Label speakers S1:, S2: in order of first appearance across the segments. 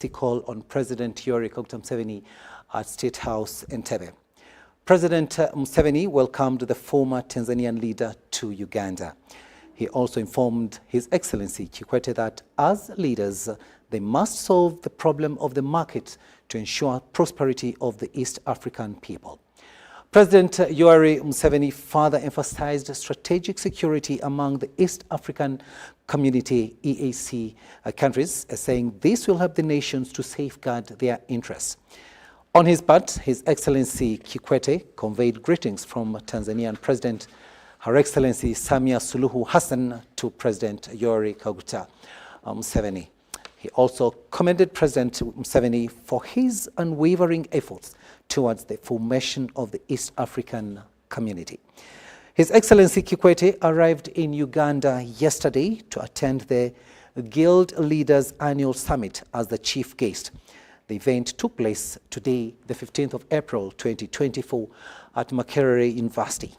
S1: hasty call on President Yoweri Museveni at State House Entebbe. President Museveni welcomed the former Tanzanian leader to Uganda. He also informed His Excellency Kikwete that as leaders, they must solve the problem of the market to ensure prosperity of the East African people. President Yoweri Museveni further emphasized strategic security among the East African Community EAC countries, saying this will help the nations to safeguard their interests. On his part, His Excellency Kikwete conveyed greetings from Tanzanian President Her Excellency Samia Suluhu Hassan to President Yoweri Museveni. He also commended President Museveni for his unwavering efforts towards the formation of the East African Community. His Excellency Kikwete arrived in Uganda yesterday to attend the Guild Leaders Annual Summit as the chief guest. The event took place today, the 15th of April 2024, at Makerere University.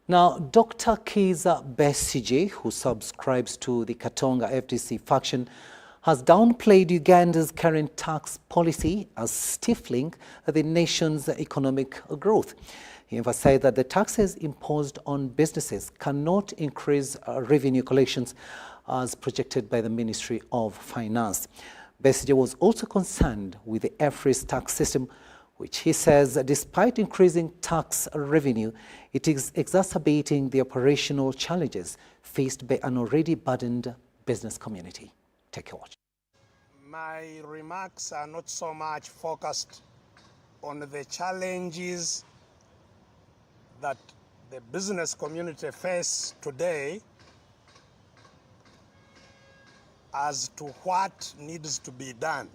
S1: Now, Dr. Kizza Besigye, who subscribes to the Katonga FDC faction, has downplayed Uganda's current tax policy as stifling the nation's economic growth. He emphasized that the taxes imposed on businesses cannot increase revenue collections as projected by the Ministry of Finance. Besigye was also concerned with the AFRI's tax system, which he says, despite increasing tax revenue, it is exacerbating the operational challenges faced by an already burdened business community. Take a watch.
S2: My remarks are not so much focused on the challenges that the business community face today as to what needs to be done.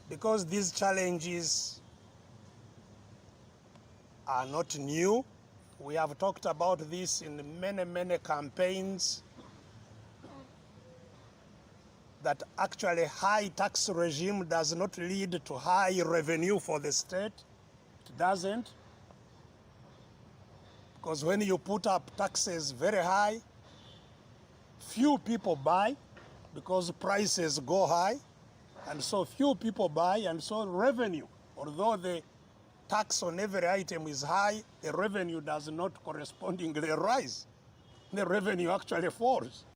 S2: Because these challenges are not new. We have talked about this in many campaigns, that actually high tax regime does not lead to high revenue for the state. It doesn't. Because when you put up taxes very high, few people buy because prices go high. And so few people buy, and so revenue, although the tax on every item is high, the revenue does not correspondingly rise. The revenue actually falls.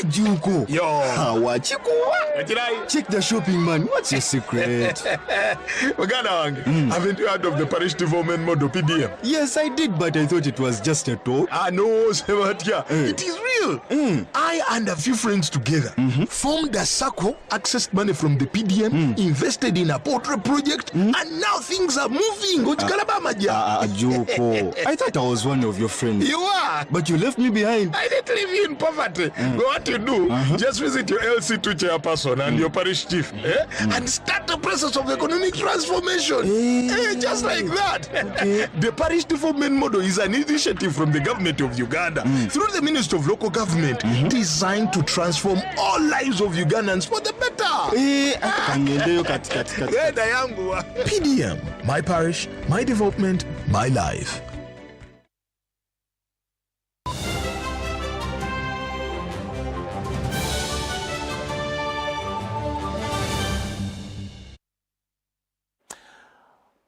S3: Juko.
S4: Yo.
S3: Check the shopping, man. What's your secret?
S4: Haven't you heard of the parish development model PDM?
S3: Yes, I did, but I thought it was just a talk.
S4: No, Sebatia. It is real. I and a few friends together formed a circle, accessed money from the PDM, invested in a poultry project, and now things are moving.
S3: Juko. I thought I was one of your friends.
S4: You are.
S3: But you left me behind.
S4: I didn't leave you in poverty. What you do, just visit your LC2 chairperson and your parish chief and start the process of economic transformation. Just like that. The parish development model is an initiative from the government of Uganda through the Ministry of Local Government designed to transform all lives of Ugandans for the better. PDM, my parish, my development, my life.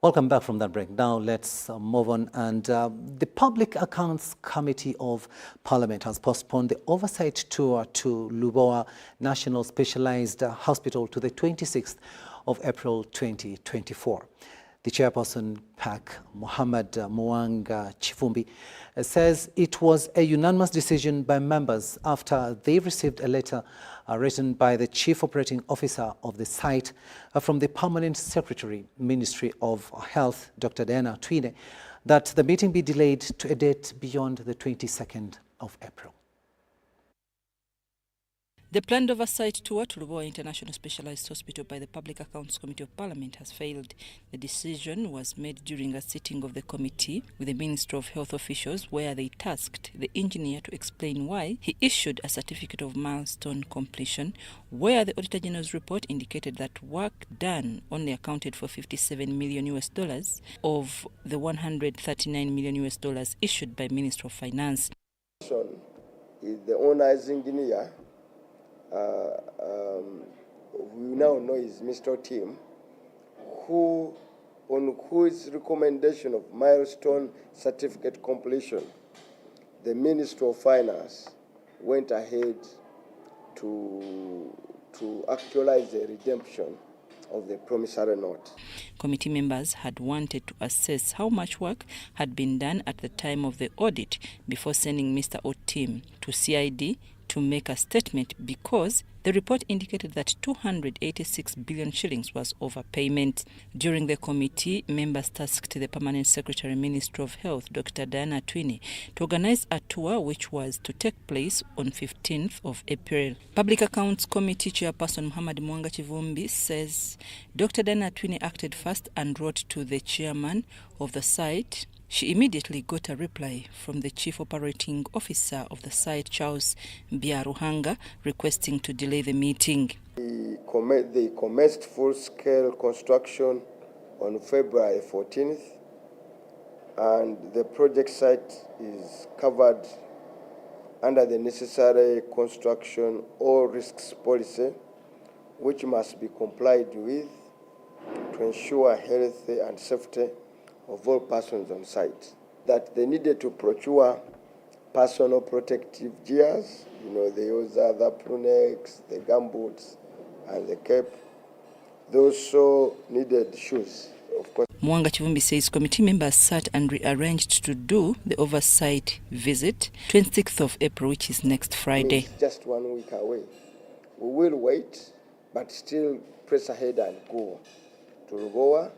S1: Welcome back from that break. Now let's move on. And the Public Accounts Committee of Parliament has postponed the oversight tour to Lubowa National Specialized Hospital to the 26th of April 2024. The chairperson, PAC, Muhammad Mwanga Chifumbi, says it was a unanimous decision by members after they received a letter written by the Chief Operating Officer of the site from the Permanent Secretary, Ministry of Health, Dr. Diana Twine, that the meeting be delayed to a date beyond the 22nd of April.
S5: The planned oversight tour to Lubowa International Specialized Hospital by the Public Accounts Committee of Parliament has failed. The decision was made during a sitting of the committee with the Ministry of Health officials, where they tasked the engineer to explain why he issued a certificate of milestone completion, where the Auditor General's report indicated that work done only accounted for $57 million of the $139 million issued by Ministry of Finance.
S6: Is the owner's engineer. We now know is Mr. Tim, on whose recommendation of milestone certificate completion, the Ministry of Finance went ahead to actualize the redemption of the promissory note.
S5: Committee members had wanted to assess how much work had been done at the time of the audit before sending Mr. Otim to CID to make a statement, because the report indicated that 286 billion shillings was overpayment. During the committee, members tasked the Permanent Secretary, Ministry of Health, Dr. Diana Twine, to organize a tour which was to take place on 15th of April. Public Accounts Committee Chairperson Muhammad Mwanga Chivumbi says Dr. Diana Twine acted first and wrote to the chairman of the site. She immediately got a reply from the Chief Operating Officer of the site, Charles Biaruhanga, requesting to delay the meeting.
S6: They commenced full-scale construction on February 14th, and the project site is covered under the necessary construction all risks policy, which must be complied with to ensure health and safety of all persons on site. That they needed to procure personal protective gears, they use the prunex, the gumboots, and the cape. They also needed shoes, of course.
S5: Mwanga Chivumbi says committee members sat and rearranged to do the oversight visit 26th of April, which is next Friday.
S6: It's just 1 week away. We will wait, but still press ahead and go to Lubowa,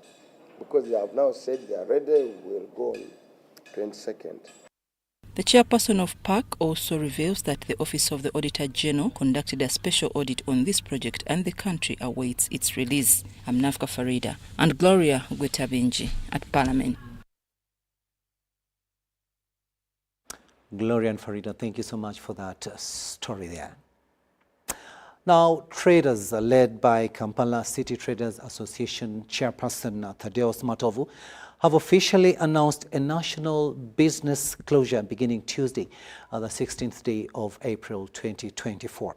S6: because they have now said they are ready. We will go on 22nd.
S5: The chairperson of PAC also reveals that the Office of the Auditor General conducted a special audit on this project and the country awaits its release. I'm Nafka Farida and Gloria Gwetabinji at Parliament.
S1: Gloria and Farida, thank you so much for that story there. Now, traders led by Kampala City Traders Association Chairperson Thaddeus Matovu have officially announced a national business closure beginning Tuesday, the 16th day of April 2024.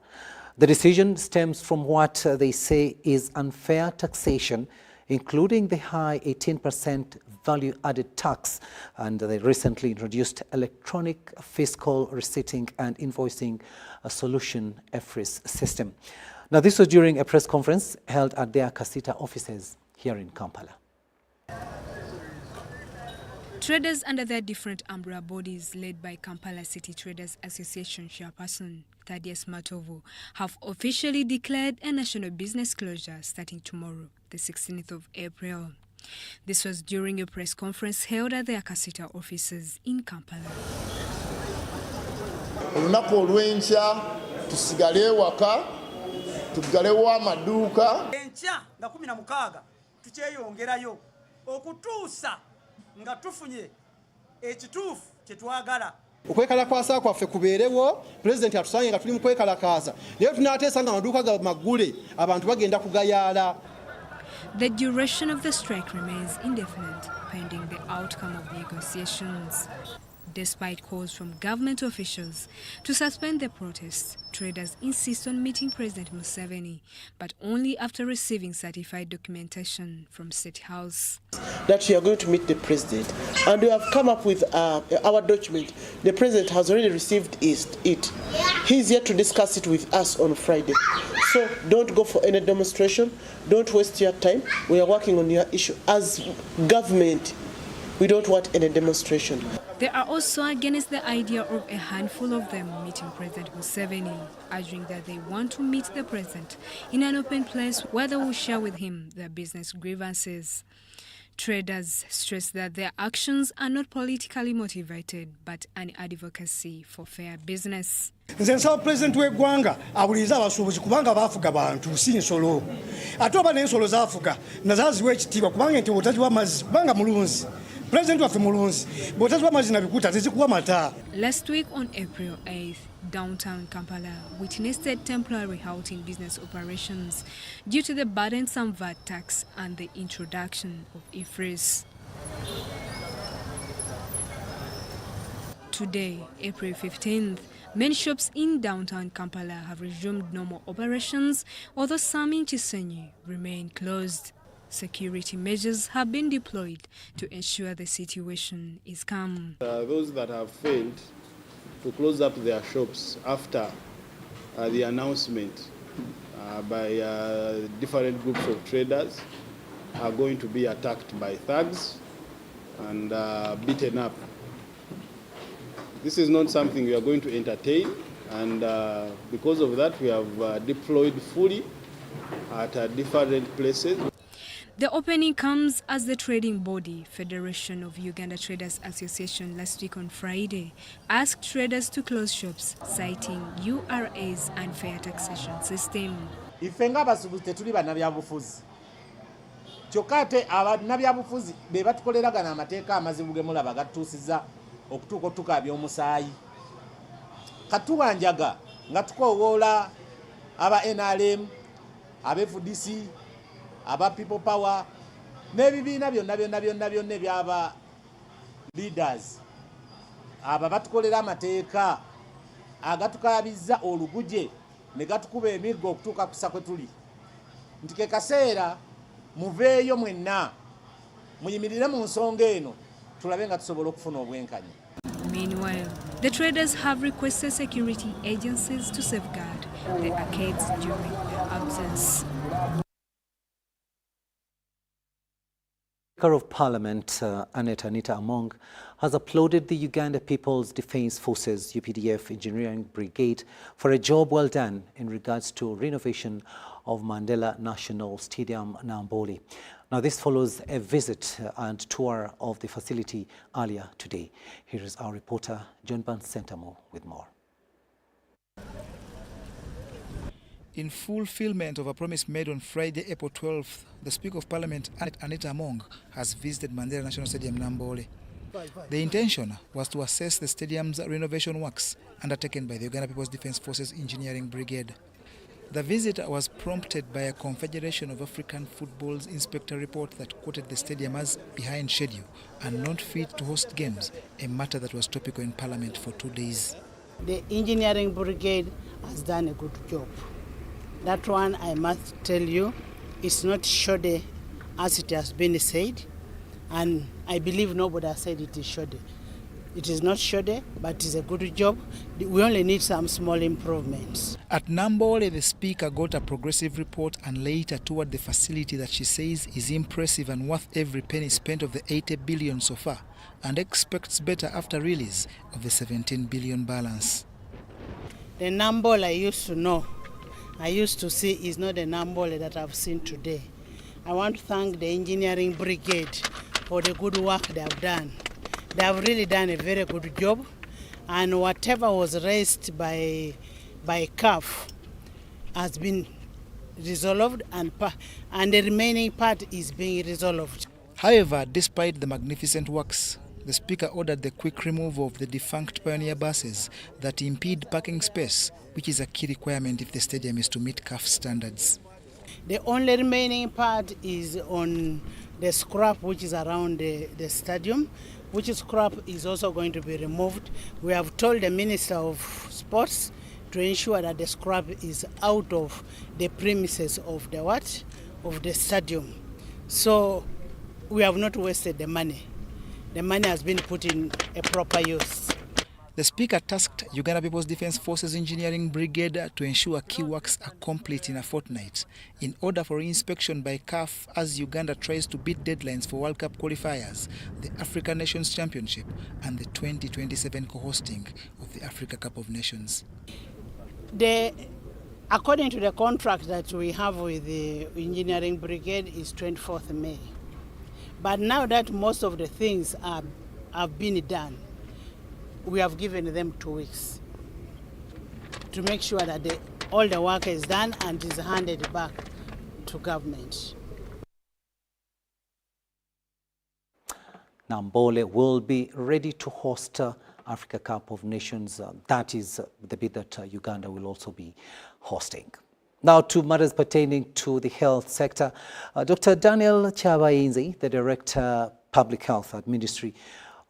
S1: The decision stems from what they say is unfair taxation, including the high 18% value-added tax and the recently introduced electronic fiscal receipting and invoicing solution EFRIS system. Now, this was during a press conference held at their Kasita offices here in Kampala.
S7: Traders under their different umbrella bodies led by Kampala City Traders Association Chairperson Thaddeus Matovu have officially declared a national business closure starting tomorrow, the 16th of April. This was during a press conference held at their Kasita offices in Kampala.
S8: Olunaku olw'enkya tusigale waka tugalewo amaduuka
S9: enkya nga 16 tukyeyongerayo okutuusa nga tufunye ekituufu kye twagala.
S10: Okwekalakaasa kwaffe kubeerewo, pulezidenti atusange nga tuli mu kwekalakaasa naye tunaateesa nga amaduuka ga magule abantu bagenda kugayaala.
S7: The duration of the strike remains indefinite, pending the outcome of negotiations. Despite calls from government officials to suspend the protests, traders insist on meeting President Museveni, but only after receiving certified documentation from State House.
S11: That we are going to meet the President, and we have come up with our document. The President has already received it. He's yet to discuss it with us on Friday. So don't go for any demonstration. Don't waste your time. We are working on your issue. As government, we don't want any demonstration.
S7: They are also against the idea of a handful of them meeting President Museveni, arguing that they want to meet the President in an open place where they will share with him their business grievances. Traders stress that their actions are not politically motivated but an advocacy for fair business.
S12: Nze nsaba pulezidenti w'eggwanga awuliriza abasuubuzi kubanga baafuga bantu si nsolo ate oba n'ensolo zaafuga nazaaziwa ekitiibwa kubanga nti bw'otaziwa amazzi kubanga mulunzi pulezidenti waffe mulunzi bw'otaziwa amazzi na bikuta tezikuwa mata.
S7: Last week on April 8th, downtown Kampala witnessed temporary halt in business operations due to the burdensome VAT tax and the introduction of IFRS. Today, April 15th, many shops in downtown Kampala have resumed normal operations, although some in Chisenyi remain closed. Security measures have been deployed to ensure the situation is calm.
S13: Those that have failed to close up their shops after the announcement by different groups of traders are going to be attacked by thugs and beaten up. This is not something we are going to entertain, and because of that we have deployed fully at different places.
S7: The opening comes as the trading body, Federation of Uganda Traders Association, last week on Friday, asked traders to close shops, citing URA's unfair taxation system.
S14: Ifenga basubuzi tetuli bannabyabufuzi. Kyokka ate abannabyabufuzi be batukoleragana amateeka amazibu ge mulaba gatuusiza okutuuka otukaabya omusaayi. Katuwanjaga nga tukoowoola aba NRM, aba FDC, aba People Power, n'ebibiina byonna ebyaba leaders. Aba batukolera amateeka agatukaabizza oluguje ne gatukuba emiggo okutuuka kusa kwe tuli. Nti ke kaseera muveeyo mwenna muyimirire mu nsonga eno tulabe nga tusobola okufuna obwenkanya.
S7: Meanwhile, the traders have requested security agencies to safeguard the arcades during their absence.
S1: Speaker of Parliament, Anita Among, has applauded the Uganda People's Defence Forces UPDF Engineering Brigade for a job well done in regards to renovation of Mandela National Stadium, Namboli. Now, this follows a visit and tour of the facility earlier today. Here is our reporter, John Bansentamo, with more.
S15: In fulfillment of a promise made on Friday, April 12th, the Speaker of Parliament, Anita Among, has visited Mandela National Stadium, Nambole. The intention was to assess the stadium's renovation works undertaken by the Uganda People's Defence Forces Engineering Brigade. The visit was prompted by a Confederation of African Football's inspector report that quoted the stadium as behind schedule and not fit to host games, a matter that was topical in Parliament for 2 days.
S16: The Engineering Brigade has done a good job. That one, I must tell you, is not shoddy as it has been said, and I believe nobody has said it is shoddy. It is not shoddy, but it is a good job. We only need some small improvements.
S15: At Nambole, the Speaker got a progressive report and later toured the facility that she says is impressive and worth every penny spent of the 80 billion so far, and expects better after release of the 17 billion balance.
S16: The Nambole I used to know, I used to see, is not the Nambole that I've seen today. I want to thank the Engineering Brigade for the good work they have done. They have really done a very good job, and whatever was raised by CAF has been resolved, and the remaining part is being resolved.
S15: However, despite the magnificent works, the Speaker ordered the quick removal of the defunct Pioneer buses that impede parking space, which is a key requirement if the stadium is to meet CAF standards.
S16: The only remaining part is on the scrap which is around the stadium, which scrap is also going to be removed. We have told the Minister of Sports to ensure that the scrap is out of the premises of the stadium. So we have not wasted the money. The money has been put in a proper use.
S15: The Speaker tasked Uganda People's Defence Forces Engineering Brigade to ensure key works are complete in a fortnight in order for inspection by CAF as Uganda tries to beat deadlines for World Cup qualifiers, the African Nations Championship and the 2027 co-hosting of the Africa Cup of Nations.
S16: According to the contract that we have with the Engineering Brigade is 24th May. But now that most of the things have been done, we have given them 2 weeks to make sure that all the work is done and is handed back to government.
S1: Now, Mbole will be ready to host Africa Cup of Nations. That is the bid that Uganda will also be hosting. Now to matters pertaining to the health sector. Dr. Daniel Chabayinzi, the Director Public Health at Ministry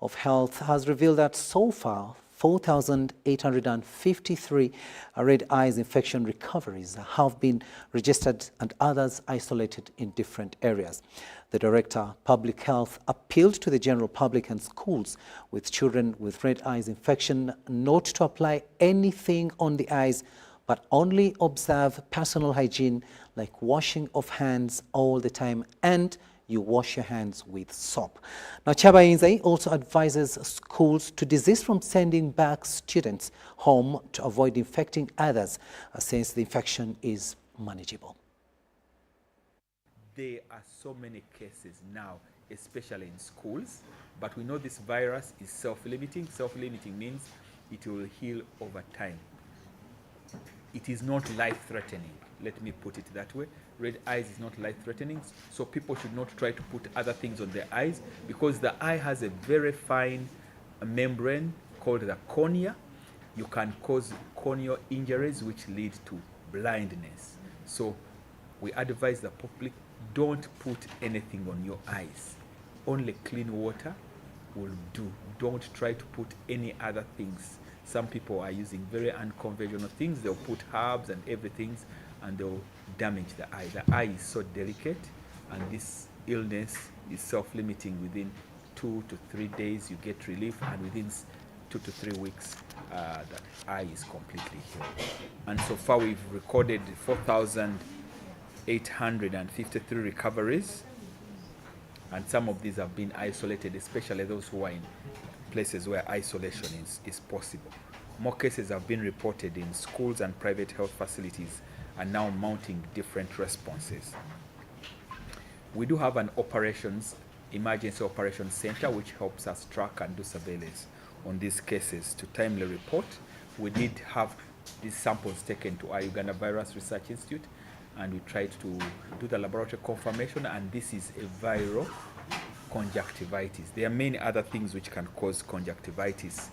S1: of Health, has revealed that so far 4,853 red eyes infection recoveries have been registered and others isolated in different areas. The Director Public Health appealed to the general public and schools with children with red eyes infection not to apply anything on the eyes but only observe personal hygiene like washing of hands all the time, and you wash your hands with soap. Now, Chabayinzi also advises schools to desist from sending back students home to avoid infecting others, since the infection is manageable.
S17: There are so many cases now, especially in schools, but we know this virus is self-limiting. Self-limiting means it will heal over time. It is not life-threatening. Let me put it that way. Red eyes is not life-threatening, so people should not try to put other things on their eyes, because the eye has a very fine membrane called the cornea. You can cause corneal injuries which lead to blindness. So we advise the public, don't put anything on your eyes. Only clean water will do. Don't try to put any other things. Some people are using very unconventional things. They'll put herbs and everything, and they'll damage the eye. The eye is so delicate, and this illness is self-limiting. Within 2 to 3 days, you get relief, and within 2 to 3 weeks, the eye is completely healed. And so far, we've recorded 4,853 recoveries, and some of these have been isolated, especially those who are in places where isolation is possible. More cases have been reported in schools and private health facilities, and now mounting different responses. We do have an emergency operations center, which helps us track and do surveillance on these cases to timely report. We did have these samples taken to our Uganda Virus Research Institute, and we tried to do the laboratory confirmation, and this is a viral conjunctivitis. There are many other things which can cause conjunctivitis: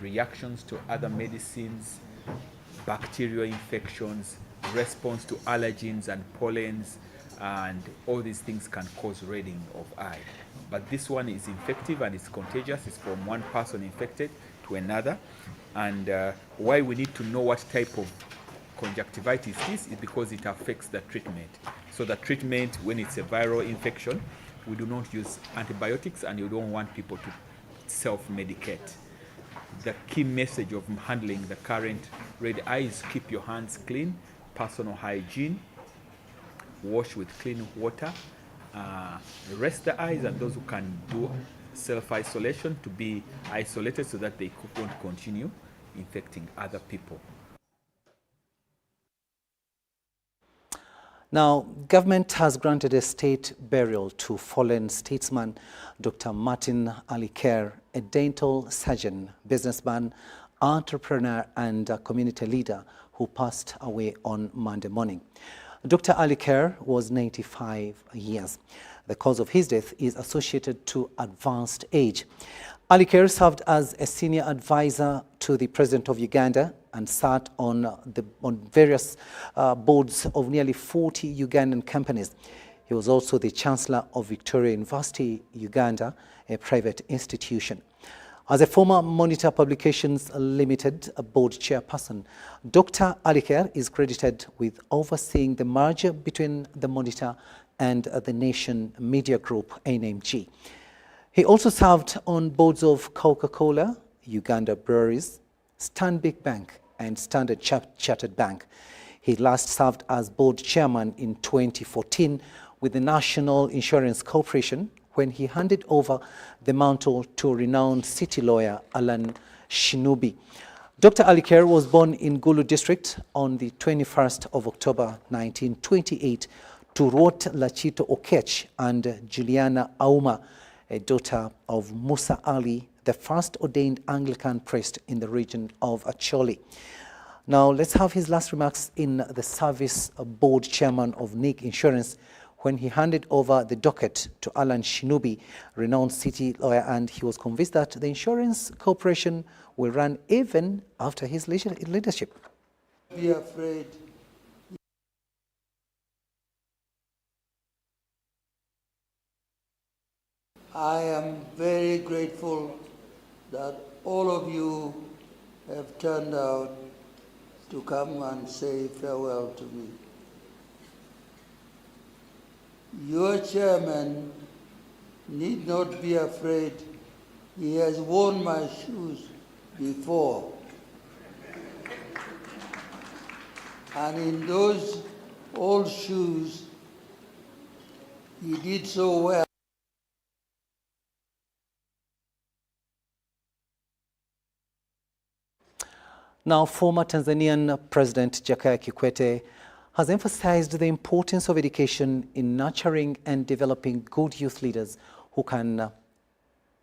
S17: reactions to other medicines, bacterial infections, response to allergens and pollens, and all these things can cause reddening of eye. But this one is infective and it's contagious. It's from one person infected to another. And why we need to know what type of conjunctivitis is because it affects the treatment. So the treatment, when it's a viral infection, we do not use antibiotics, and you don't want people to self-medicate. The key message of handling the current red eye is keep your hands clean, personal hygiene, wash with clean water, rest the eyes, and those who can do self-isolation to be isolated so that they won't continue infecting other people.
S1: Now, government has granted a state burial to fallen statesman Dr. Martin Aliker, a dental surgeon, businessman, entrepreneur, and a community leader who passed away on Monday morning. Dr. Aliker was 95 years. The cause of his death is associated to advanced age. Aliker served as a senior advisor to the President of Uganda and sat on various boards of nearly 40 Ugandan companies. He was also the Chancellor of Victoria University, Uganda, a private institution. As a former Monitor Publications Limited board chairperson, Dr. Aliker is credited with overseeing the merger between the Monitor and the Nation Media Group, NMG. He also served on boards of Coca-Cola, Uganda Breweries, Stanbic Bank, and Standard Chartered Bank. He last served as board chairman in 2014 with the National Insurance Corporation, when he handed over the mantle to renowned city lawyer Alan Shinubi. Dr. Aliker was born in Gulu district on the 21st of October 1928 Turot Lachito Okech and Juliana Auma, a daughter of Musa Ali, the first ordained Anglican priest in the region of Acholi. Now, let's have his last remarks in the service board chairman of NIC Insurance when he handed over the docket to Alan Shinubi, renowned city lawyer, and he was convinced that the insurance corporation will run even after his leadership.
S18: Be afraid. I am very grateful that all of you have turned out to come and say farewell to me. Your chairman need not be afraid. He has worn my shoes before. And in those old shoes, he did so well.
S1: Now, former Tanzanian President Jakaya Kikwete has emphasized the importance of education in nurturing and developing good youth leaders who can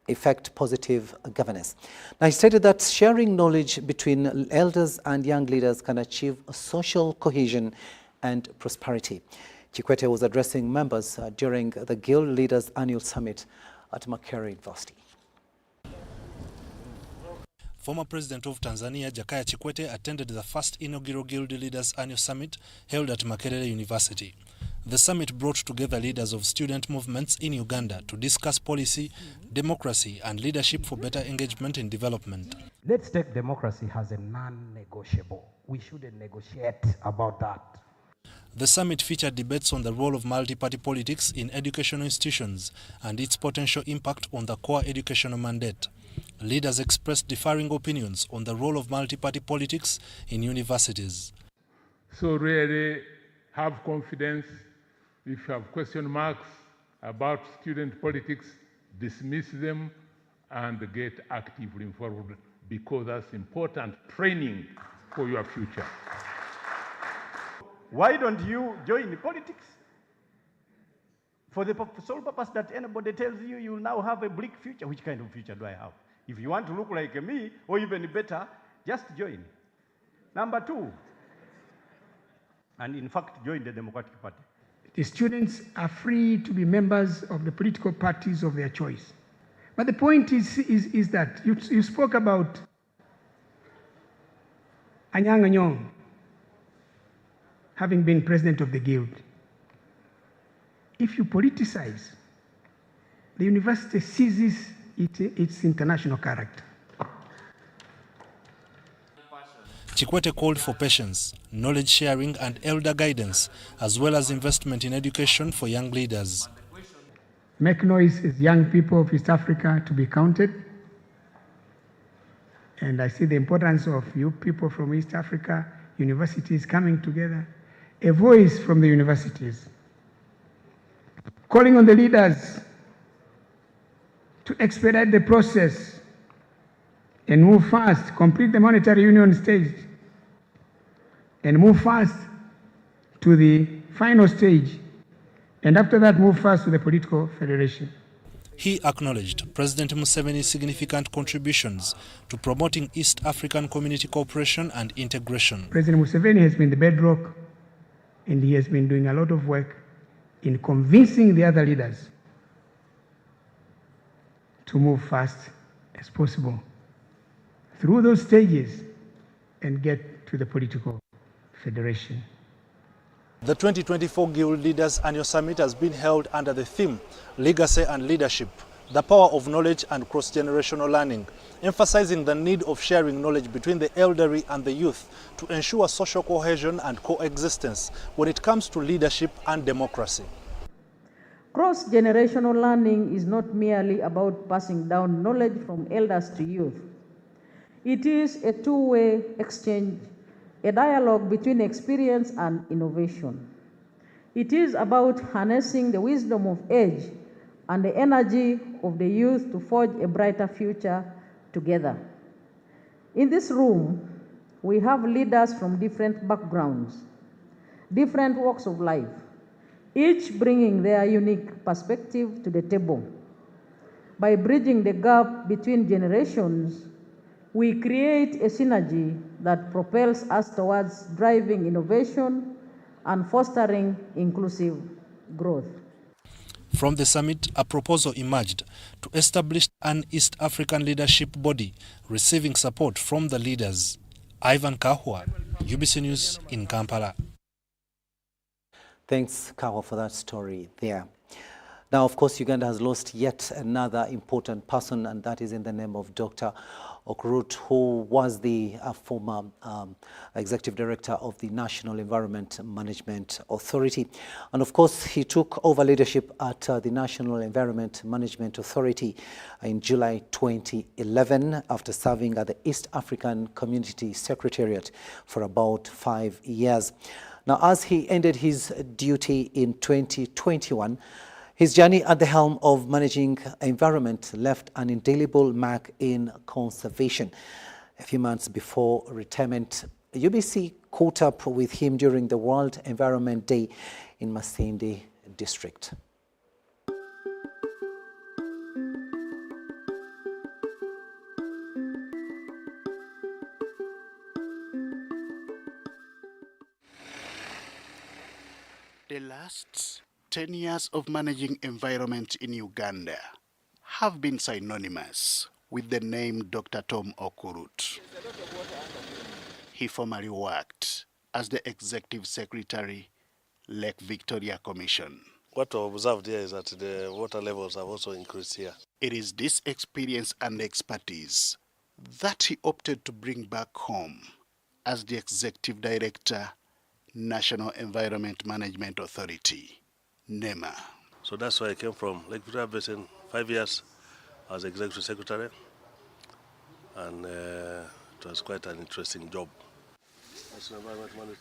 S1: effect positive governance. Now, he stated that sharing knowledge between elders and young leaders can achieve social cohesion and prosperity. Kikwete was addressing members during the Guild Leaders Annual Summit at Makerere University.
S19: Former President of Tanzania, Jakaya Kikwete, attended the first inaugural Guild Leaders Annual Summit held at Makerere University. The summit brought together leaders of student movements in Uganda to discuss policy, democracy, and leadership for better engagement in development.
S20: Let's take democracy as a non-negotiable. We shouldn't negotiate about that.
S19: The summit featured debates on the role of multi-party politics in educational institutions and its potential impact on the core educational mandate. Leaders expressed differing opinions on the role of multi-party politics in universities.
S21: So really have confidence. If you have question marks about student politics, dismiss them and get actively involved, because that's important training for your future.
S22: Why don't you join politics? For the sole purpose that anybody tells you you will now have a bleak future. Which kind of future do I have? If you want to look like me, or even better, just join. Number two, and in fact, join the Democratic Party.
S23: The students are free to be members of the political parties of their choice. But the point is that you spoke about Anyang having been president of the Guild. If you politicize, the university seizes its international character.
S19: Kikwete called for patience, knowledge sharing, and elder guidance, as well as investment in education for young leaders.
S23: Make noise as young people of East Africa to be counted. And I see the importance of you people from East Africa, universities coming together, a voice from the universities, calling on the leaders to expedite the process and move fast, complete the monetary union stage, and move fast to the final stage, and after that move fast to the political federation.
S19: He acknowledged President Museveni's significant contributions to promoting East African community cooperation and integration.
S23: President Museveni has been the bedrock, and he has been doing a lot of work in convincing the other leaders to move fast as possible through those stages and get to the political federation.
S19: The 2024 Guild Leaders Annual Summit has been held under the theme Legacy and Leadership, the Power of Knowledge and Cross-Generational Learning, emphasizing the need of sharing knowledge between the elderly and the youth to ensure social cohesion and coexistence when it comes to leadership and democracy.
S24: Cross-generational learning is not merely about passing down knowledge from elders to youth. It is a two-way exchange, a dialogue between experience and innovation. It is about harnessing the wisdom of age and the energy of the youth to forge a brighter future together. In this room, we have leaders from different backgrounds, different walks of life, each bringing their unique perspective to the table. By bridging the gap between generations, we create a synergy that propels us towards driving innovation and fostering inclusive growth.
S19: From the summit, a proposal emerged to establish an East African leadership body receiving support from the leaders. Ivan Kahwa, UBC News in Kampala.
S1: Thanks, Kahwa, for that story there. Now, of course, Uganda has lost yet another important person, and that is in the name of Dr. Okut, who was the former executive director of the National Environment Management Authority. And of course, he took over leadership at the National Environment Management Authority in July 2011 after serving at the East African Community Secretariat for about 5 years. Now, as he ended his duty in 2021, his journey at the helm of managing environment left an indelible mark in conservation. A few months before retirement, UBC caught up with him during the World Environment Day in Masindi district.
S2: The last 10 years of managing environment in Uganda have been synonymous with the name Dr. Tom Okut. He formerly worked as the Executive Secretary, Lake Victoria Commission.
S3: What I've observed here is that the water levels have also increased here.
S2: It is this experience and expertise that he opted to bring back home as the Executive Director, National Environment Management Authority, NEMA.
S3: So that's where I came from. Lake Victoria Basin, 5 years as Executive Secretary, and it was quite an interesting job.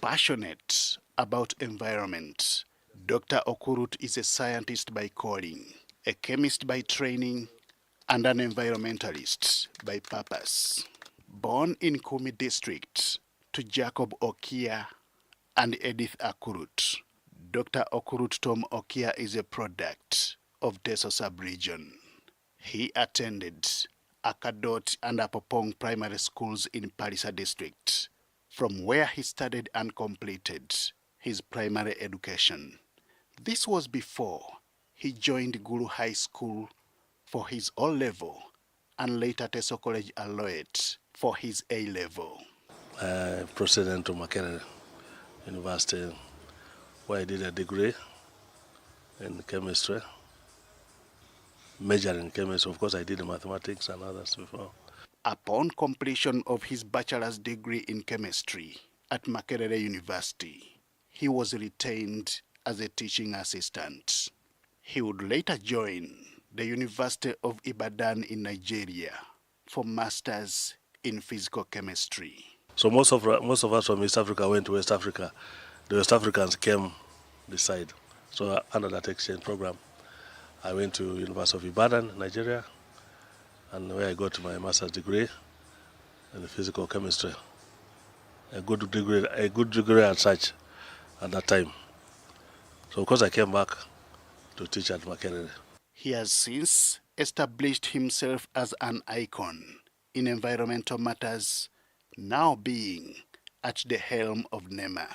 S2: Passionate about environment, Dr. Okut is a scientist by calling, a chemist by training, and an environmentalist by purpose. Born in Kumi district to Jacob Okia and Edith Akurut, Dr. Okut Tom Okia is a product of Teso sub-region. He attended Akadot and Apopong primary schools in Parisa district, from where he studied and completed his primary education. This was before he joined Gulu High School for his O-level and later Teso College Aloet for his A-level.
S3: I proceeded into Makerere University, where I did a degree in chemistry, major in chemistry. Of course, I did mathematics and others before.
S2: Upon completion of his bachelor's degree in chemistry at Makerere University, he was retained as a teaching assistant. He would later join the University of Ibadan in Nigeria for masters in physical chemistry.
S3: So most of us from East Africa went to West Africa. The West Africans came this side. So under that exchange program, I went to University of Ibadan, Nigeria, and where I got my master's degree in physical chemistry. A good degree as such at that time. So of course I came back to teach at Makerere.
S2: He has since established himself as an icon in environmental matters, now being at the helm of NEMA.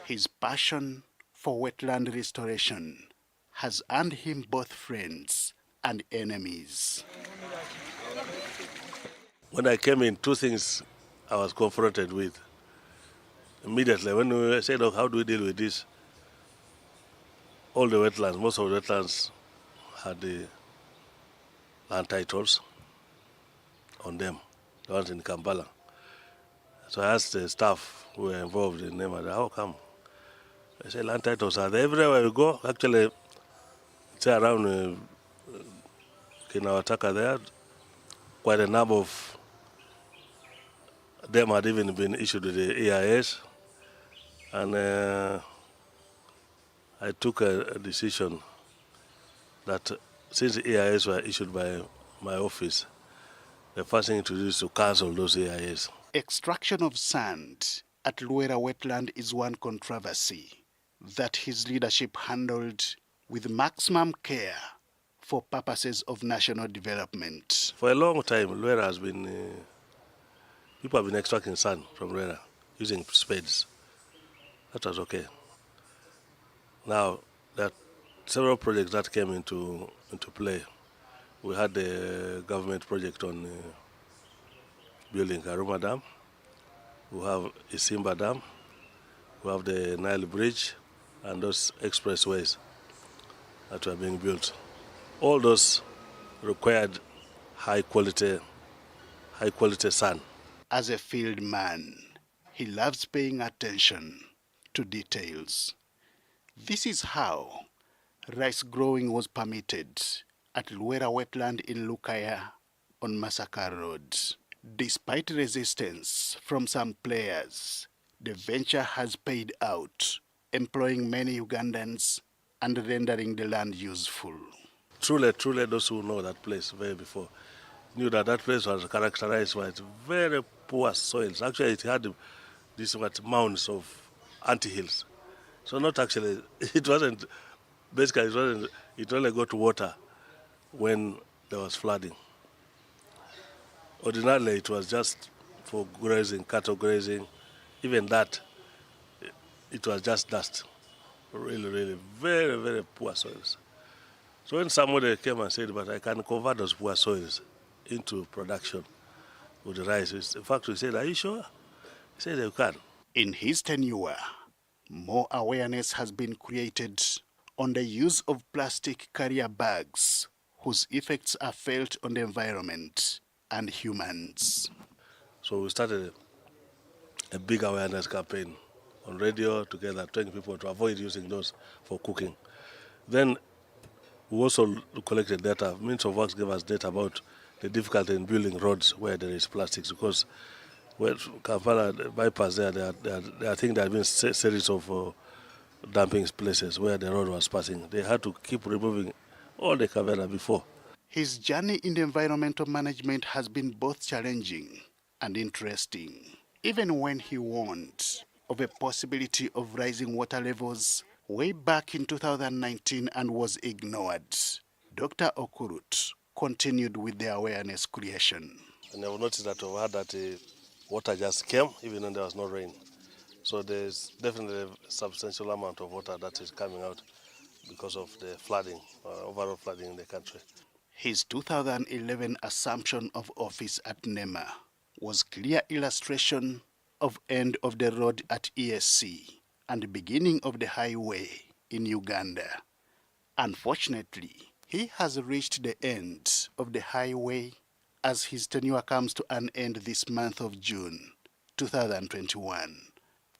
S2: His passion for wetland restoration has earned him both friends and enemies.
S3: When I came in, two things I was confronted with. Immediately, when we said, oh, how do we deal with this? All the wetlands, most of the wetlands had the land titles on them, the ones in Kampala. So I asked the staff who were involved in them, how come? I said, land titles are there everywhere we go. Actually, it's around Kinawataka there. Quite a number of them had even been issued with the EIS. And I took a decision that since the EIS were issued by my office, the first thing to do is to cancel those EIS.
S2: Extraction of sand at Luera wetland is one controversy that his leadership handled with maximum care for purposes of national development.
S3: For a long time, Luera has been, people have been extracting sand from Luera using spades. That was okay. Now, there are several projects that came into play. We had the government project on building Karuma Dam. We have Isimba Dam. We have the Nile Bridge and those expressways that were being built. All those required high quality sand.
S2: As a field man, he loves paying attention to details. This is how rice growing was permitted at Luera wetland in Jakaya on Massacre Road. Despite resistance from some players, the venture has paid out, employing many Ugandans and rendering the land useful.
S3: Truly, those who know that place very before knew that that place was characterized by very poor soils. Actually, it had these mounds of ant-hills. So not actually, it wasn't, basically it only got water when there was flooding. Ordinarily, it was just for grazing, cattle grazing. Even that, it was just dust. Really, very, very poor soils. So when somebody came and said, but I can convert those poor soils into production with the rice, in fact, we said, are you sure? He said, you can.
S2: In his tenure, more awareness has been created on the use of plastic carrier bags, whose effects are felt on the environment and humans.
S3: So we started a big awareness campaign on radio together, telling people to avoid using those for cooking. Then we also collected data. Means of Works gave us data about the difficulty in building roads where there is plastics, because where Kampala bypass there I think there have been a series of dumping places where the road was passing. They had to keep removing all the cavera before.
S2: His journey in the environmental management has been both challenging and interesting. Even when he warned of a possibility of rising water levels way back in 2019 and was ignored, Dr. Okut continued with the awareness creation.
S3: And I will notice that we had that water just came even when there was no rain. So there's definitely a substantial amount of water that is coming out because of the flooding, overall flooding in the country.
S2: His 2011 assumption of office at NEMA was clear illustration of end of the road at ESC and beginning of the highway in Uganda. Unfortunately, he has reached the end of the highway as his tenure comes to an end this month of June 2021.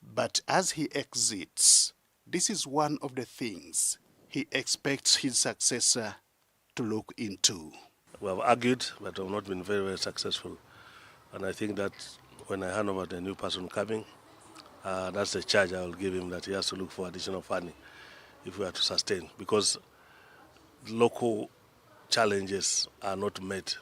S2: But as he exits, this is one of the things he expects his successor to look into.
S3: We have argued, but have not been very, very successful. And I think that when I hand over the new person coming, that's the charge I will give him, that he has to look for additional funding if we are to sustain, because local challenges are not met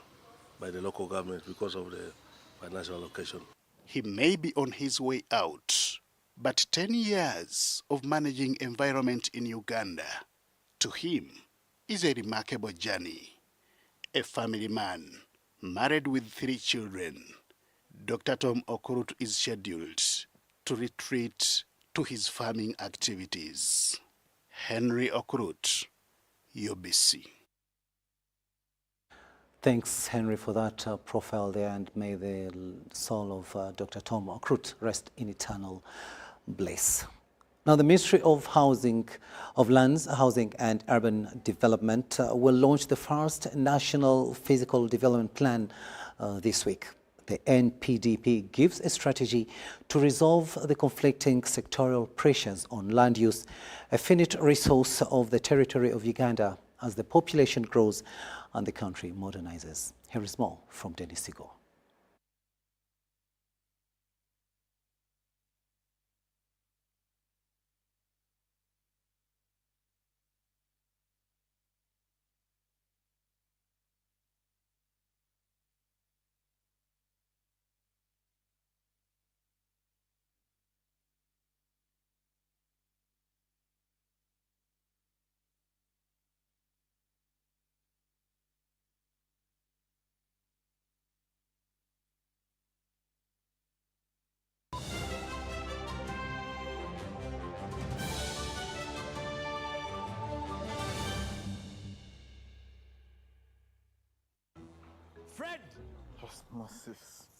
S3: by the local government because of the financial allocation.
S2: He may be on his way out, but 10 years of managing environment in Uganda, to him, is a remarkable journey. A family man, married with 3 children, Dr. Tom Okut is scheduled to retreat to his farming activities. Henry Okut, UBC.
S1: Thanks, Henry, for that profile there, and may the soul of Dr. Tom Okut rest in eternal bliss. Now, the Ministry of Lands, Housing and Urban Development will launch the first National Physical Development Plan this week. The NPDP gives a strategy to resolve the conflicting sectoral pressures on land use, a finite resource of the territory of Uganda as the population grows and the country modernizes. Here is more from Dennis Sigo.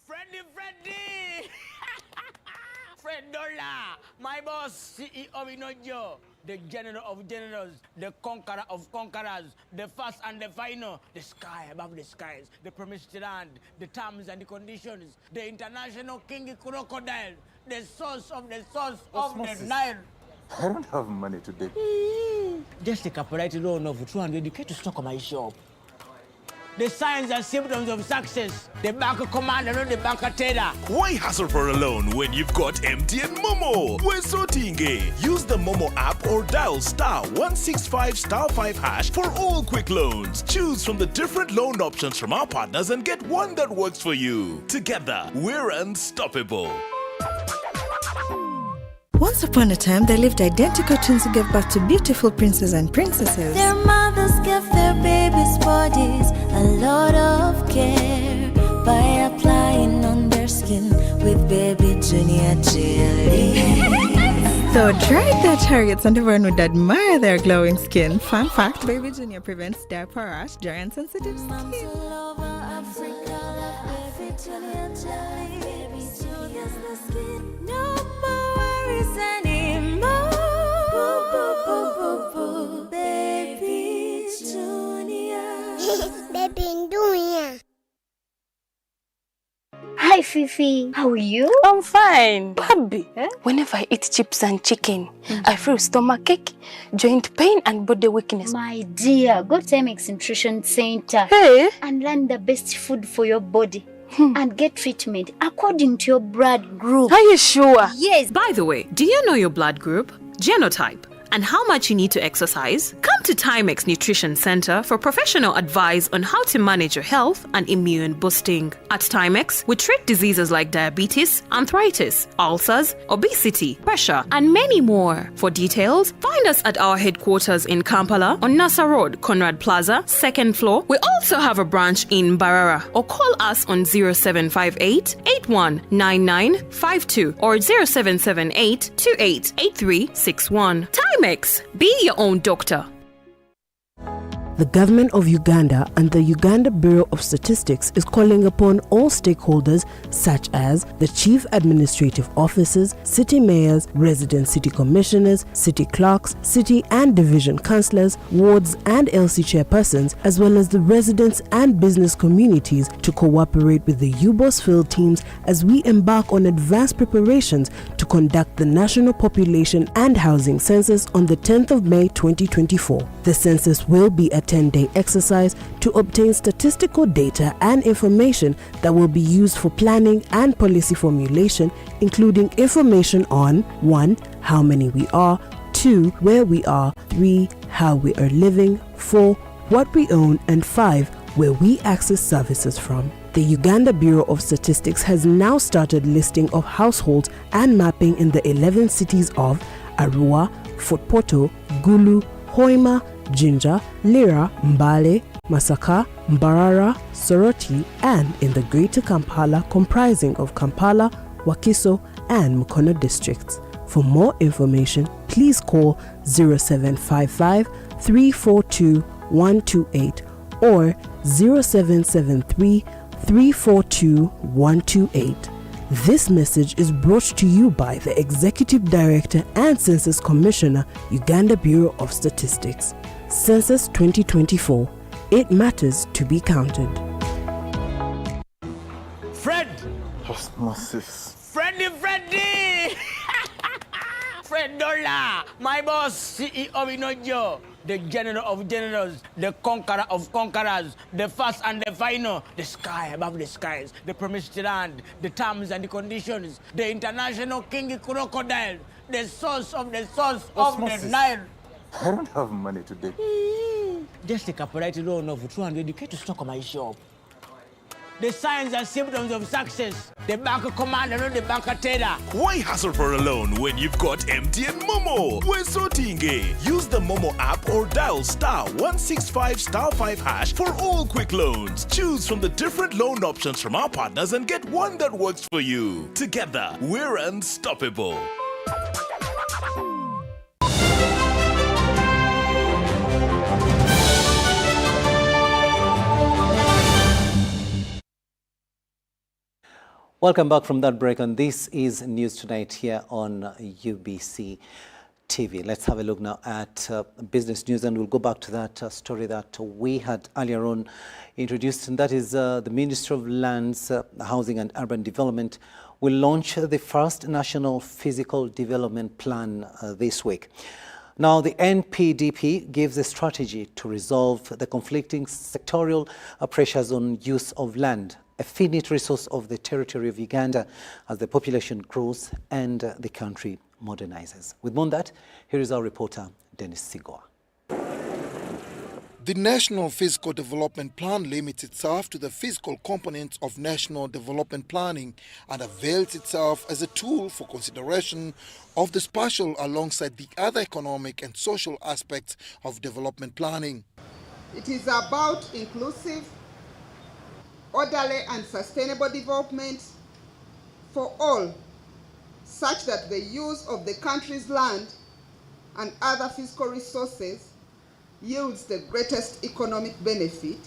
S4: Freddy! Fred Dollar, my boss, CEO Inojo, the general of generals, the conqueror of conquerors, the first and the final, the sky above the skies, the promised land, the terms and the conditions, the international king crocodile, the source of the Nile.
S5: I don't have money today.
S4: Just take a polite loan of 200k to stock my shop. The signs and symptoms of success. The bank commander, not the bank teller.
S6: Why hassle for a loan when you've got MTN Momo? We're sorting. Use the Momo app or dial *165*5# for all quick loans. Choose from the different loan options from our partners and get one that works for you. Together, we're unstoppable.
S8: Once upon a time, there lived identical twins who gave birth to beautiful princes and princesses.
S25: Their mothers gave their babies' bodies a lot of care by applying on their skin with baby Junior jelly.
S8: Though dried their chariots and everyone would admire their glowing skin. Fun fact, baby Junior prevents diaper rash, dry and sensitive skin.
S25: No more worries anymore. Baby Junior.
S26: Baby Junior.
S27: Hi Fifi, how are you?
S26: I'm fine.
S27: Baby,
S26: Whenever I eat chips and chicken, I feel stomachache, joint pain and body weakness.
S27: My dear, go to MX Nutrition Center and learn the best food for your body. And get treatment according to your blood group.
S26: Are you sure?
S27: Yes.
S28: By the way, do you know your blood group, genotype, and how much you need to exercise? Come to Timex Nutrition Center for professional advice on how to manage your health and immune boosting. At Timex, we treat diseases like diabetes, arthritis, ulcers, obesity, pressure, and many more. For details, find us at our headquarters in Kampala on Nasa Road, Conrad Plaza, 2nd floor. We also have a branch in Barara, or call us on 0758 819952 or 0778 288361. Timex, be your own doctor.
S29: The government of Uganda and the Uganda Bureau of Statistics is calling upon all stakeholders such as the chief administrative officers, city mayors, resident city commissioners, city clerks, city and division councillors, wards and LC chairpersons, as well as the residents and business communities to cooperate with the UBOS field teams as we embark on advanced preparations to conduct the National Population and Housing Census on the 10th of May 2024. The census will be a 10-day exercise to obtain statistical data and information that will be used for planning and policy formulation, including information on 1. How many we are, 2. Where we are, 3. How we are living, 4. What we own, and 5. Where we access services from. The Uganda Bureau of Statistics has now started listing of households and mapping in the 11 cities of Arua, Fort Portal, Gulu, Hoima, Jinja, Lira, Mbale, Masaka, Mbarara, Soroti, and in the Greater Kampala comprising of Kampala, Wakiso, and Mukono districts. For more information, please call 0755 342 128 or 0773 342 128. This message is brought to you by the Executive Director and Census Commissioner, Uganda Bureau of Statistics. Census 2024. It matters to be counted.
S4: Fred!
S5: Osmosis.
S4: Freddy! Fred Dollar, my boss, CEO Inojo, the general of generals, the conqueror of conquerors, the first and the final, the sky above the skies, the promised land, the terms and the conditions, the international king crocodile, the source of the Nile.
S5: I don't have money today.
S4: Just take a polite loan of 200k to stock my shop. The signs and symptoms of success. The bank commander, not the bank teller.
S6: Why hassle for a loan when you've got MTN Momo? We're sorting. Use the Momo app or dial *165*5# for all quick loans. Choose from the different loan options from our partners and get one that works for you. Together, we're unstoppable.
S1: Welcome back from that break, and this is News Tonight here on UBC TV. Let's have a look now at business news, and we'll go back to that story that we had earlier on introduced, and that is the Ministry of Lands, Housing and Urban Development will launch the first National Physical Development Plan this week. Now, the NPDP gives a strategy to resolve the conflicting sectorial pressures on use of land, a finite resource of the territory of Uganda as the population grows and the country modernizes. With more on that, here is our reporter, Dennis Sigoa.
S7: The National Physical Development Plan limits itself to the physical components of national development planning and avails itself as a tool for consideration of the spatial alongside the other economic and social aspects of development planning.
S9: It is about inclusive, orderly and sustainable development for all, such that the use of the country's land and other physical resources yields the greatest economic benefit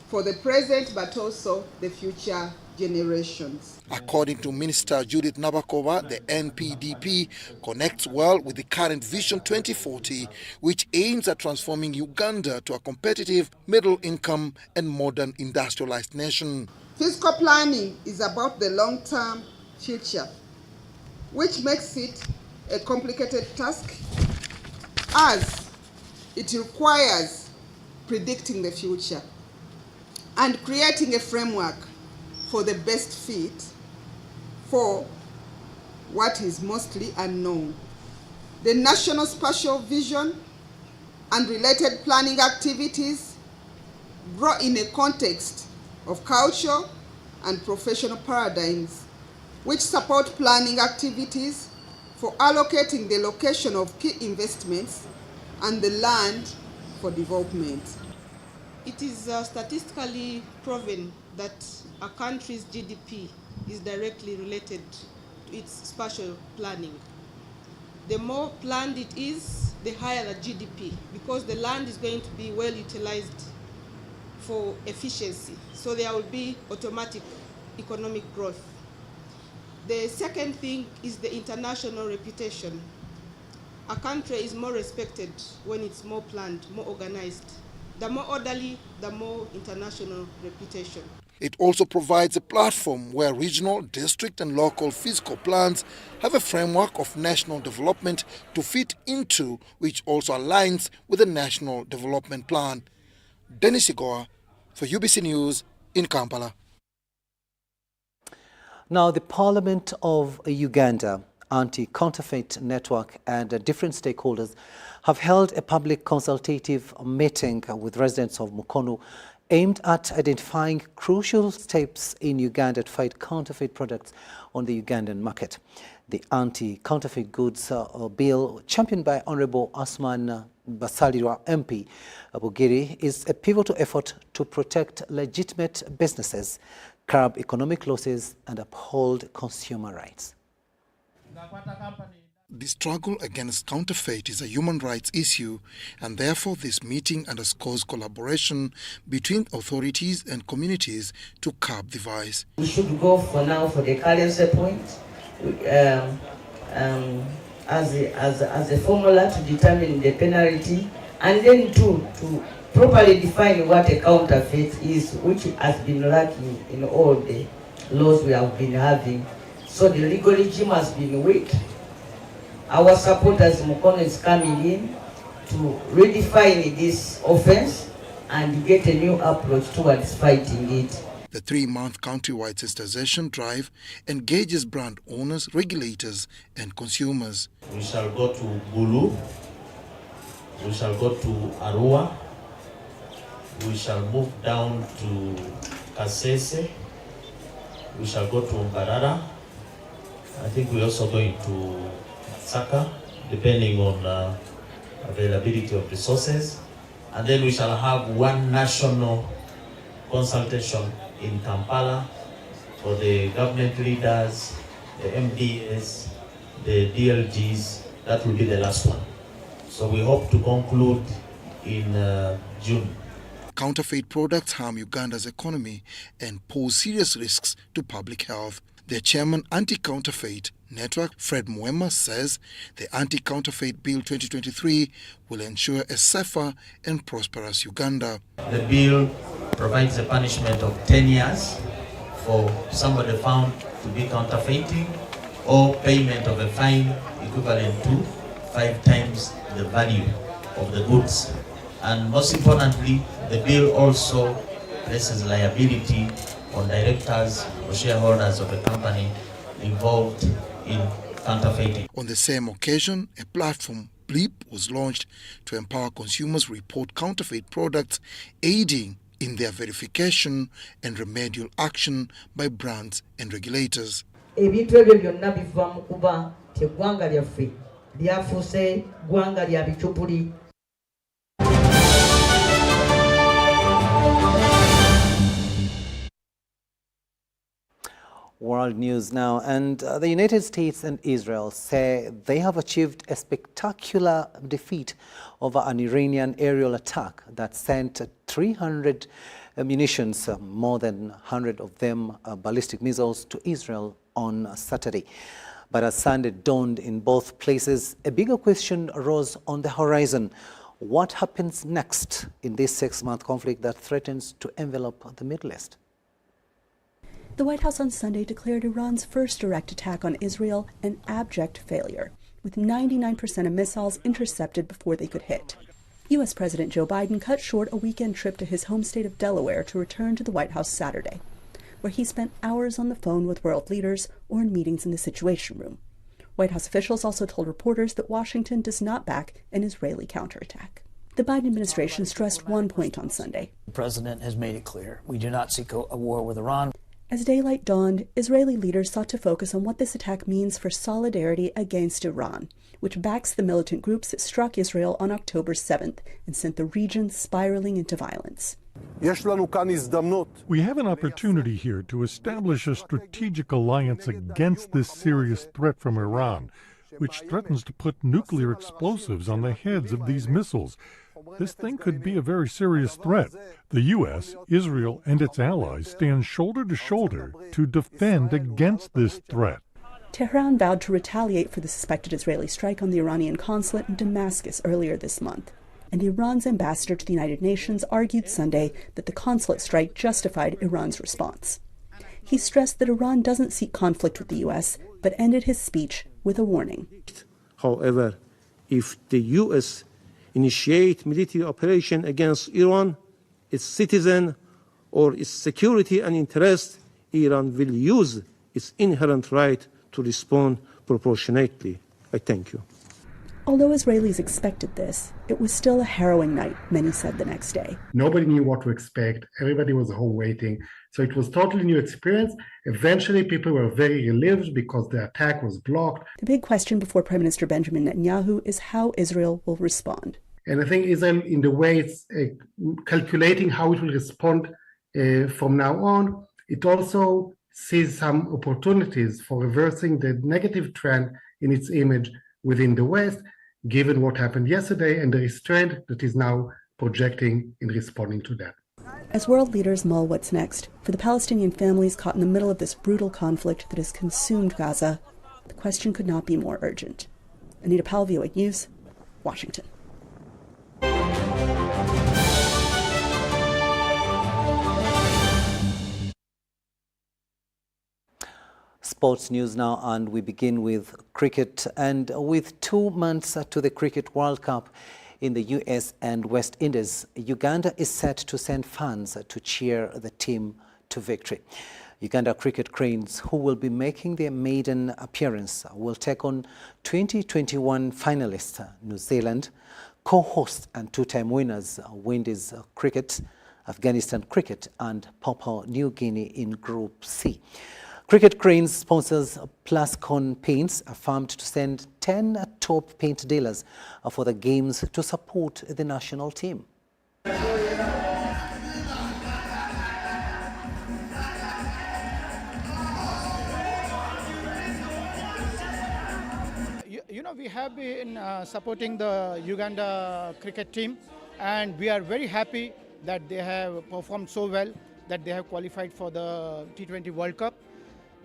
S9: for the present but also the future generations.
S7: According to Minister Judith Nabakova, the NPDP connects well with the current Vision 2040, which aims at transforming Uganda to a competitive, middle-income and modern industrialized nation.
S9: Fiscal planning is about the long-term future, which makes it a complicated task as it requires predicting the future and creating a framework for the best fit for what is mostly unknown. The National Spatial Vision and related planning activities grow in a context of cultural and professional paradigms which support planning activities for allocating the location of key investments and the land for development.
S10: It is statistically proven that a country's GDP is directly related to its spatial planning. The more planned it is, the higher the GDP, because the land is going to be well utilized for efficiency. So there will be automatic economic growth. The second thing is the international reputation. A country is more respected when it's more planned, more organized. The more orderly, the more international reputation.
S7: It also provides a platform where regional, district and local physical plans have a framework of national development to fit into, which also aligns with the National Development Plan. Dennis Igoa for UBC News in Kampala.
S1: Now, the Parliament of Uganda, AntiCounterfeit Network and different stakeholders have held a public consultative meeting with residents of Mukono aimed at identifying crucial steps in Uganda to fight counterfeit products on the Ugandan market. The Anti-Counterfeit Goods Bill, championed by Honorable Asman Basalirwa MP Bugiri, is a pivotal effort to protect legitimate businesses, curb economic losses and uphold consumer rights.
S7: The struggle against counterfeit is a human rights issue, and therefore this meeting underscores collaboration between authorities and communities to curb the vice.
S11: We should go for now for the currency point as a formula to determine the penalty, and then to properly define what a counterfeit is, which has been lacking in all the laws we have been having. So the legal regime has been weak. Our supporters Mukono is coming in to redefine this offense and get a new approach towards fighting it.
S7: The 3-month countrywide sensitization drive engages brand owners, regulators and consumers.
S12: We shall go to Gulu, we shall go to Arua, we shall move down to Kasese, we shall go to Mbarara. I think we're also going to Saka, depending on availability of resources. And then we shall have one national consultation in Kampala for the government leaders, the MDS, the DLGs. That will be the last one. So we hope to conclude in June.
S7: Counterfeit products harm Uganda's economy and pose serious risks to public health. Their chairman, Anti-Counterfeit Network, Fred Mwema, says the Anti-Counterfeit Bill 2023 will ensure a safer and prosperous Uganda.
S12: The bill provides a punishment of 10 years for somebody found to be counterfeiting, or payment of a fine equivalent to 5 times the value of the goods. And most importantly, the bill also places liability on directors or shareholders of a company involved in counterfeiting.
S7: On the same occasion, a platform, Bleep, was launched to empower consumers report counterfeit products, aiding in their verification and remedial action by brands and regulators.
S11: Ebintu ebyo byonna biva mu kuba teggwanga lyaffe lyafuuse ggwanga lya bicupuli.
S1: World news now, and the United States and Israel say they have achieved a spectacular defeat over an Iranian aerial attack that sent 300 munitions, more than 100 of them ballistic missiles, to Israel on Saturday. But as Sunday dawned in both places, a bigger question arose on the horizon. What happens next in this 6-month conflict that threatens to envelop the Middle East?
S13: The White House on Sunday declared Iran's first direct attack on Israel an abject failure, with 99% of missiles intercepted before they could hit. U.S. President Joe Biden cut short a weekend trip to his home state of Delaware to return to the White House Saturday, where he spent hours on the phone with world leaders or in meetings in the Situation Room. White House officials also told reporters that Washington does not back an Israeli counterattack. The Biden administration stressed one point on Sunday.
S14: The president has made it clear we do not seek a war with Iran.
S13: As daylight dawned, Israeli leaders sought to focus on what this attack means for solidarity against Iran, which backs the militant groups that struck Israel on October 7th and sent the region spiraling into violence.
S15: We have an opportunity here to establish a strategic alliance against this serious threat from Iran, which threatens to put nuclear explosives on the heads of these missiles. This thing could be a very serious threat. The U.S., Israel, and its allies stand shoulder to shoulder to defend against this threat.
S13: Tehran vowed to retaliate for the suspected Israeli strike on the Iranian consulate in Damascus earlier this month. And Iran's ambassador to the United Nations argued Sunday that the consulate strike justified Iran's response. He stressed that Iran doesn't seek conflict with the U.S., but ended his speech with a warning.
S16: However, if the U.S. initiate military operation against Iran, its citizen, or its security and interest, Iran will use its inherent right to respond proportionately. I thank you.
S13: Although Israelis expected this, it was still a harrowing night, many said the next day.
S17: Nobody knew what to expect. Everybody was home waiting. So it was totally new experience. Eventually, people were very relieved because the attack was blocked.
S13: The big question before Prime Minister Benjamin Netanyahu is how Israel will respond.
S17: And I think Israel, in the way it's calculating how it will respond from now on, it also sees some opportunities for reversing the negative trend in its image within the West, given what happened yesterday and the restraint that is now projecting in responding to that.
S13: As world leaders mull what's next, for the Palestinian families caught in the middle of this brutal conflict that has consumed Gaza, the question could not be more urgent. Anita Powell, VOA News, Washington.
S1: Sports news now, and we begin with cricket. And with 2 months to the Cricket World Cup in the US and West Indies, Uganda is set to send fans to cheer the team to victory. Uganda Cricket Cranes, who will be making their maiden appearance, will take on 2021 finalists New Zealand, co-host and two-time winners Windies Cricket, Afghanistan Cricket and Papua New Guinea in Group C. Cricket Cranes sponsors Plascon Paints, affirmed to send 10 top paint dealers for the games to support the national team.
S18: You know, we have been supporting the Uganda cricket team, and we are very happy that they have performed so well, that they have qualified for the T20 World Cup.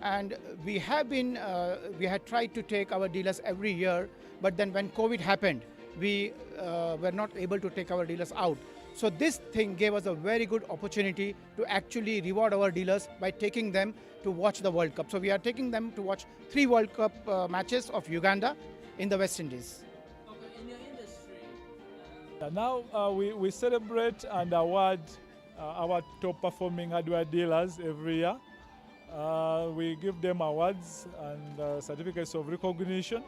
S18: And we had tried to take our dealers every year, but then when COVID happened, we were not able to take our dealers out. So this thing gave us a very good opportunity to actually reward our dealers by taking them to watch the World Cup. So we are taking them to watch 3 World Cup matches of Uganda in the West Indies.
S2: In your industry, now we celebrate and award our top performing hardware dealers every year. We give them awards and certificates of recognition.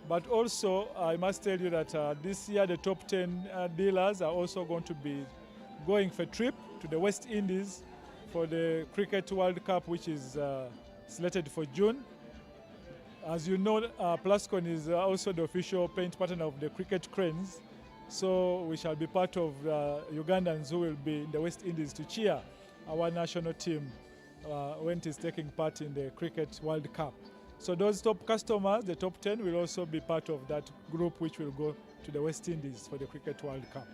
S2: But also, I must tell you that this year the top 10 dealers are also going to be going for a trip to the West Indies for the Cricket World Cup, which is slated for June. As you know, Plascon is also the official paint partner of the Cricket Cranes. So we shall be part of Ugandans who will be in the West Indies to cheer our national team when it is taking part in the Cricket World Cup. So those top customers, the top 10, will also be part of that group which will go to the West Indies for the Cricket World Cup.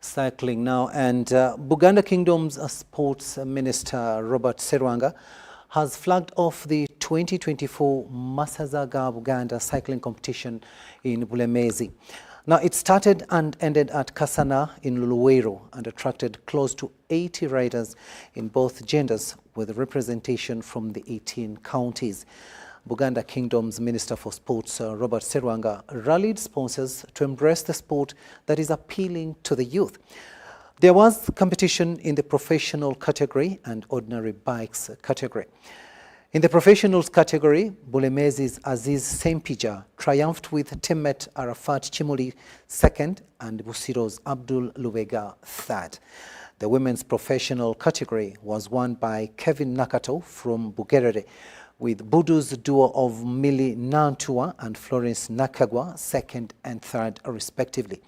S1: Cycling now, and Buganda Kingdom's Sports Minister Robert Serwanga has flagged off the 2024 Masazaga Buganda cycling competition in Bulemezi. Now, it started and ended at Kasana in Luluwero and attracted close to 80 riders in both genders with representation from the 18 counties. Buganda Kingdom's Minister for Sports, Robert Serwanga, rallied sponsors to embrace the sport that is appealing to the youth. There was competition in the professional category and ordinary bikes category. In the professionals category, Bulemezi's Aziz Sempija triumphed with teammate Arafat Chimuli second and Busiro's Abdul Lubega third. The women's professional category was won by Kevin Nakato from Bugerere, with Budu's duo of Mili Nantua and Florence Nakagwa second and third respectively.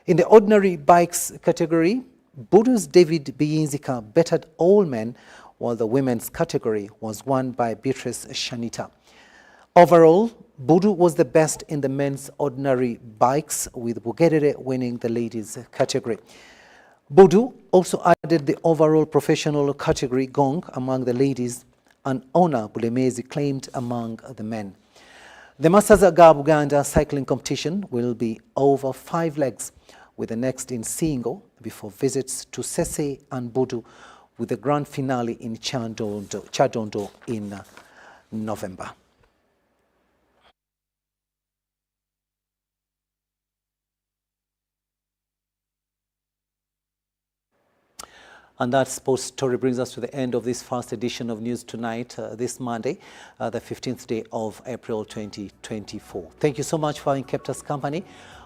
S1: In the ordinary bikes category, Budu's David Biyinzika bettered all men, while the women's category was won by Beatrice Shanita. Overall, Budu was the best in the men's ordinary bikes, with Bugerere winning the ladies' category. Budu also added the overall professional category gong among the ladies, an honor Bulemezi claimed among the men. The Masazaga Buganda cycling competition will be over 5 legs, with the next in Singo before visits to Sese and Budu, with the grand finale in Chadondo in November. And that sports story brings us to the end of this first edition of News Tonight, this Monday, the 15th day of April 2024. Thank you so much for having kept us company.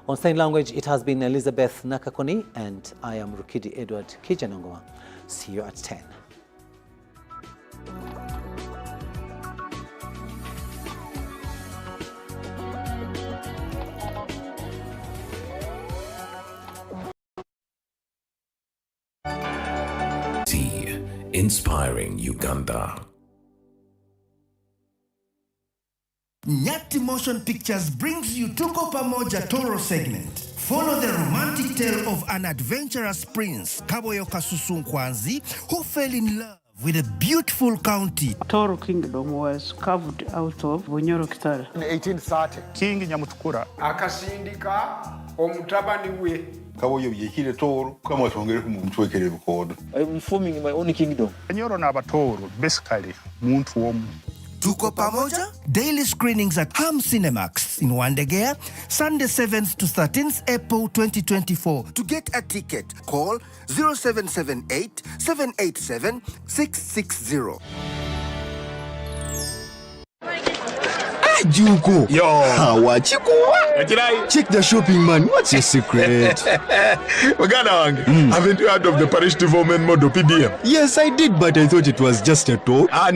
S1: On sign language, it has been Elizabeth Nakakoni, and I am Rukidi Edward Kiijanangoma. See you at 10.
S3: Inspiring Uganda.
S8: Nyati Motion Pictures brings you Tuko Pamoja Toro segment. Follow the romantic tale of an adventurous prince, Kaboyo Kasusu Nkwanzi, who fell in love with a beautiful county.
S19: Toro Kingdom was carved out of Bunyoro Kitara.
S20: In 1830, King Nyamutukura akasindika omutabani we
S5: Kaboyo yekire Toro kama twongere kumumchwekere bukodo.
S20: I'm forming my own kingdom. Bunyoro na Batoro basically muntu womu.
S8: Tuko Pamoja, daily screenings at Ham Cinemax in Wandegea, Sunday 7th to 13th April 2024. To get a ticket, call 0778 787 660.
S21: Juko. Yo. What you go? Check the shopping, man. What's your secret?
S5: Haven't you heard of the Parish Development Model PDM?
S21: Yes, I did, but I thought it was just a talk.
S5: No.